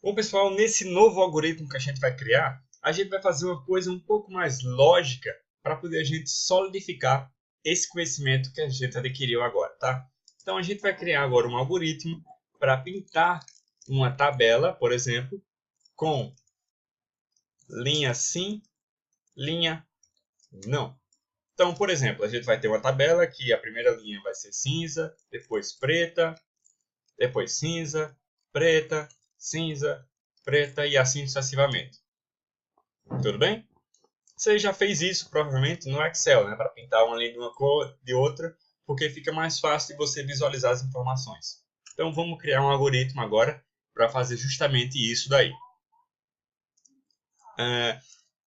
Bom, pessoal, nesse novo algoritmo que a gente vai criar, a gente vai fazer uma coisa um pouco mais lógica para poder a gente solidificar esse conhecimento que a gente adquiriu agora, tá? Então, a gente vai criar agora um algoritmo para pintar uma tabela, por exemplo, com linha sim, linha não. Então, por exemplo, a gente vai ter uma tabela que a primeira linha vai ser cinza, depois preta, depois cinza, preta, cinza, preta e assim sucessivamente. Tudo bem? Você já fez isso provavelmente no Excel, né? Para pintar uma linha de uma cor de outra, porque fica mais fácil de você visualizar as informações. Então vamos criar um algoritmo agora para fazer justamente isso daí.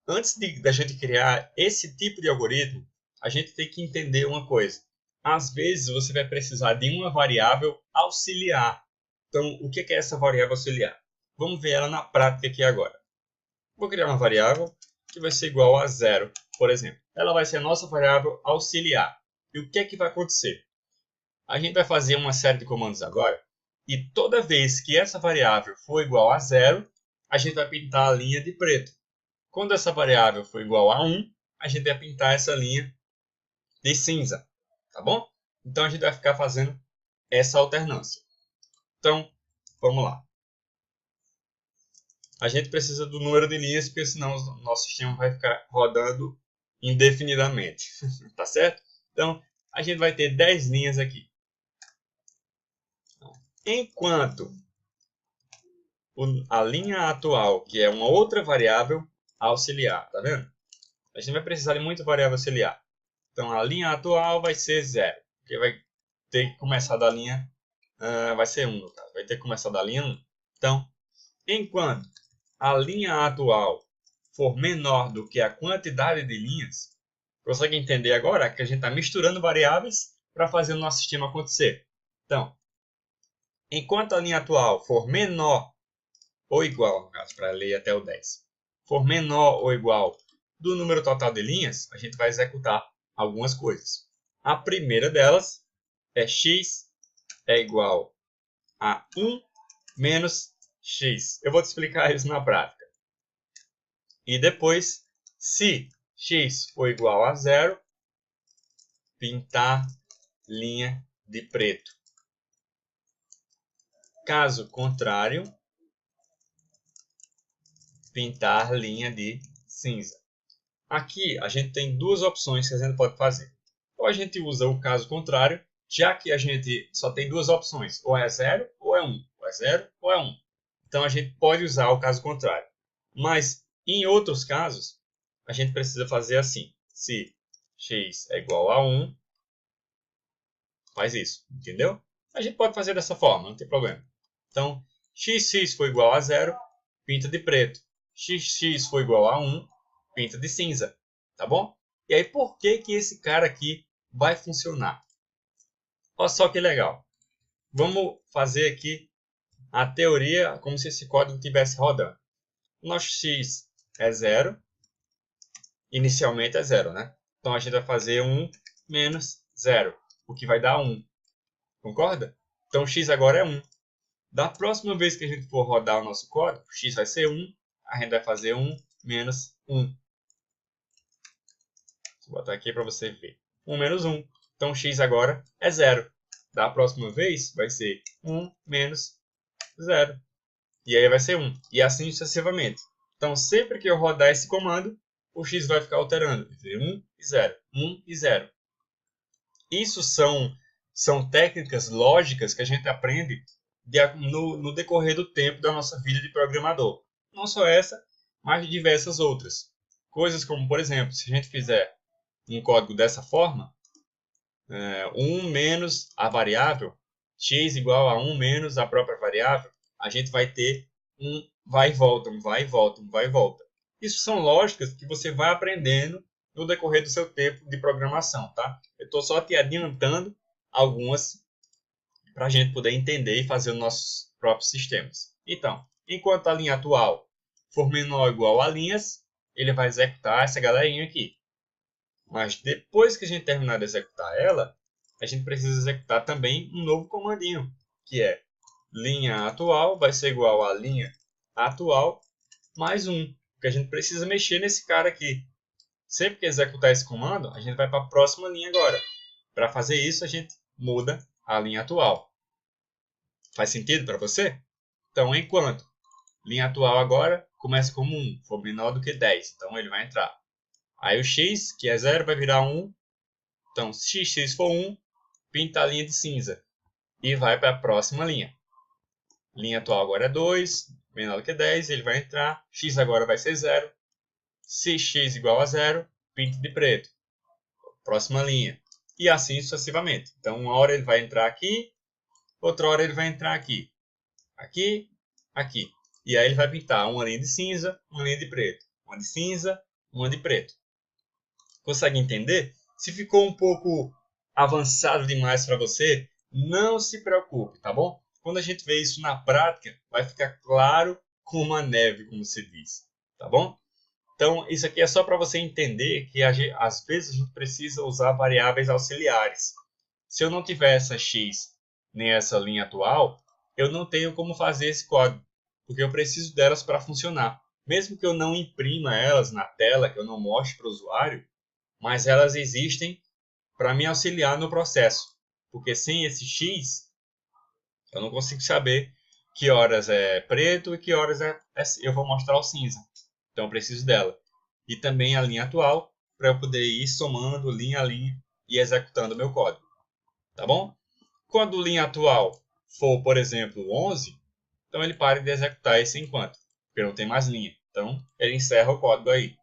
Antes da gente criar esse tipo de algoritmo, a gente tem que entender uma coisa. Às vezes você vai precisar de uma variável auxiliar. Então, o que é essa variável auxiliar? Vamos ver ela na prática aqui agora. Vou criar uma variável que vai ser igual a 0, por exemplo. Ela vai ser a nossa variável auxiliar. E o que é que vai acontecer? A gente vai fazer uma série de comandos agora, e toda vez que essa variável for igual a 0, a gente vai pintar a linha de preto. Quando essa variável for igual a 1, a gente vai pintar essa linha de cinza, tá bom? Então a gente vai ficar fazendo essa alternância. Então, vamos lá. A gente precisa do número de linhas, porque senão o nosso sistema vai ficar rodando indefinidamente. Tá certo? Então, a gente vai ter 10 linhas aqui. Enquanto a linha atual, que é uma outra variável auxiliar, tá vendo? A gente vai precisar de muita variável auxiliar. Então, a linha atual vai ser 0, porque vai ter que começar da linha, vai ser 1 no caso, vai ter que começar da linha 1. Então, enquanto a linha atual for menor do que a quantidade de linhas, consegue entender agora que a gente está misturando variáveis para fazer o nosso sistema acontecer. Então, enquanto a linha atual for menor ou igual, no caso, para ler até o 10, for menor ou igual do número total de linhas, a gente vai executar algumas coisas. A primeira delas é x é igual a 1 menos x. Eu vou te explicar isso na prática. E depois, se x for igual a 0, pintar linha de preto. Caso contrário, pintar linha de cinza. Aqui a gente tem duas opções que a gente pode fazer. Ou a gente usa o caso contrário, já que a gente só tem duas opções, ou é 0 ou é 1, ou é 0 ou é 1. Então a gente pode usar o caso contrário. Mas em outros casos, a gente precisa fazer assim. Se x é igual a 1, faz isso, entendeu? A gente pode fazer dessa forma, não tem problema. Então, x for igual a 0, pinta de preto. X for igual a 1, pinta de cinza, tá bom? E aí, por que esse cara aqui vai funcionar? Olha só que legal. Vamos fazer aqui a teoria como se esse código estivesse rodando. Nosso x é 0, inicialmente é 0, né? Então, a gente vai fazer 1 menos 0, o que vai dar 1. Concorda? Então, x agora é 1. Da próxima vez que a gente for rodar o nosso código, x vai ser 1, a gente vai fazer 1 menos 1. Vou botar aqui para você ver. 1 menos 1. Então, x agora é 0. Da próxima vez, vai ser 1 menos 0. E aí vai ser 1. E assim sucessivamente. Então, sempre que eu rodar esse comando, o x vai ficar alterando entre 1 e 0. 1 e 0. Isso são técnicas lógicas que a gente aprende no decorrer do tempo da nossa vida de programador. Não só essa, mas diversas outras. Coisas como, por exemplo, se a gente fizer um código dessa forma, 1 menos a variável, x igual a 1 menos a própria variável, a gente vai ter um vai e volta, um vai e volta, um vai e volta. Isso são lógicas que você vai aprendendo no decorrer do seu tempo de programação, tá? Eu estou só te adiantando algumas para a gente poder entender e fazer os nossos próprios sistemas. Então, enquanto a linha atual for menor ou igual a linhas, ele vai executar essa galerinha aqui. Mas depois que a gente terminar de executar ela, a gente precisa executar também um novo comandinho, que é linha atual vai ser igual a linha atual mais 1. Porque a gente precisa mexer nesse cara aqui. Sempre que executar esse comando, a gente vai para a próxima linha agora. Para fazer isso, a gente muda a linha atual. Faz sentido para você? Então, enquanto linha atual agora começa como 1, for menor do que 10. Então, ele vai entrar. Aí o x, que é 0, vai virar 1. Então, se x for 1, pinta a linha de cinza. E vai para a próxima linha. Linha atual agora é 2, menor do que 10, ele vai entrar. X agora vai ser 0. Se x igual a 0, pinta de preto. Próxima linha. E assim sucessivamente. Então, uma hora ele vai entrar aqui, outra hora ele vai entrar aqui. Aqui, aqui. E aí ele vai pintar uma linha de cinza, uma linha de preto. Uma de cinza, uma de preto. Consegue entender? Se ficou um pouco avançado demais para você, não se preocupe, tá bom? Quando a gente vê isso na prática, vai ficar claro como a neve, como se diz, tá bom? Então, isso aqui é só para você entender que às vezes a gente precisa usar variáveis auxiliares. Se eu não tiver essa x nem essa linha atual, eu não tenho como fazer esse código, porque eu preciso delas para funcionar. Mesmo que eu não imprima elas na tela, que eu não mostre para o usuário, mas elas existem para me auxiliar no processo. Porque sem esse x, eu não consigo saber que horas é preto e que horas eu vou mostrar o cinza. Então eu preciso dela. E também a linha atual, para eu poder ir somando linha a linha e executando o meu código. Tá bom? Quando linha atual for, por exemplo, 11, então ele para de executar esse enquanto, porque não tem mais linha. Então ele encerra o código aí.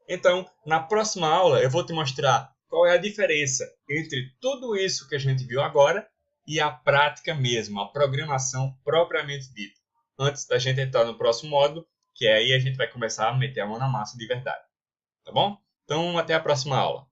Então, na próxima aula eu vou te mostrar qual é a diferença entre tudo isso que a gente viu agora e a prática mesmo, a programação propriamente dita. Antes da gente entrar no próximo módulo, que aí a gente vai começar a meter a mão na massa de verdade. Tá bom? Então, até a próxima aula.